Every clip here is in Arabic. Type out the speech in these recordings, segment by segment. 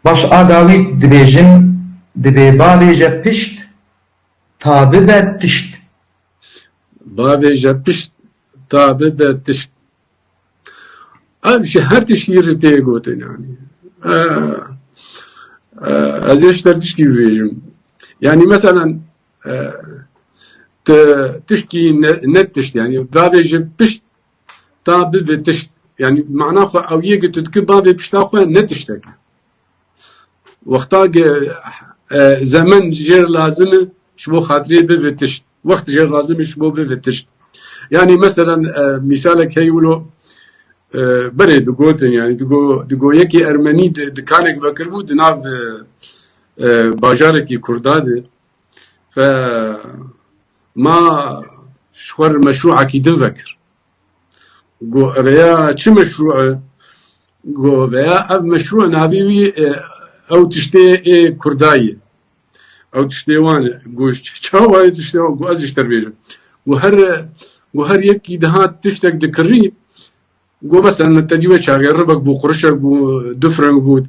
باش ئاداوی دبێژن دبێ باوێژە پشت تا ببە تشت. باوێژە پشت تا ببە تشت. ئەمشی هەر تشتی تێ گوتن یانی ئەز ێشتر تشکی ببێژم يعني مثلا تشكي نتشت يعني باوێژە پشت تا ببە تشت يعني معناه خو او يجي تدك بابي بشتاخو نتشتك وقتا زمن جير لازم شبو خاطري بفتشت وقت جير لازم شبو بفتشت يعني مثلا مثالك هيقولوا بري دقوتن يعني دقو يكي ارمني دكانك بكربو دناف باجاركي كردادي ف ما شخور مشروعك دنفكر جو ريا چه مشروع جو ريا اف مشروع ناوي او تشتي كرداي او تشتي وان جو چاوي تشتي جو از اشتربيج جو هر يكي دهات تشتك دكري جو مثلا تديوه شاغي ربك بو قرشه بو دفرن بو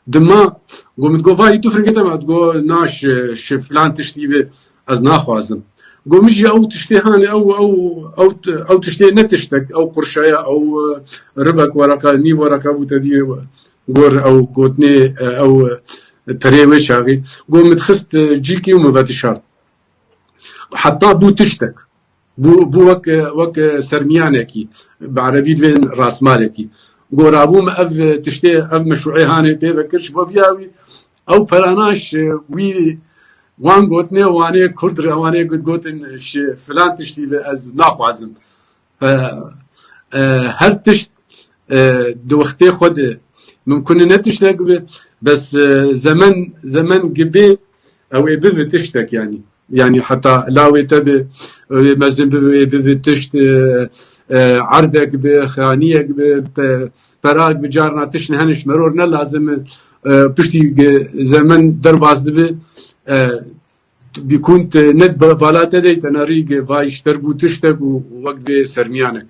دما جو متجو فاي دفرن كده ما جو ناش فلان تشتي از ناخوازم جو مش او تشتي هاني او تشتي نتشتك او قرشايه او ربك ورقه نيف ورقه وتدي جور او جوتني او تريوي شاغي جو متخست جيكي ومباتشار حتى بو تشتك بو وك سرميانكي بعربي وين راس مالكي جو رابو ما اف تشتي اف مشروعي هاني بيفكرش بوفياوي او فراناش وي وان گوتنه وانه کرد روانه گوتن فلان تشتی از ناخوازم هر تشت دو وقتی خود ممکن نتشتك بس زمن قبي او بذ تشتك يعني حتى لاوي تبي مثلا بذ تشت عردك بخانيك براك بجارنا تشن هنش مرور نه لازم بشتي زمن درباز دبي بيكون ند بالات دي تناريج فايش تربو تشتك ووقت سرميانك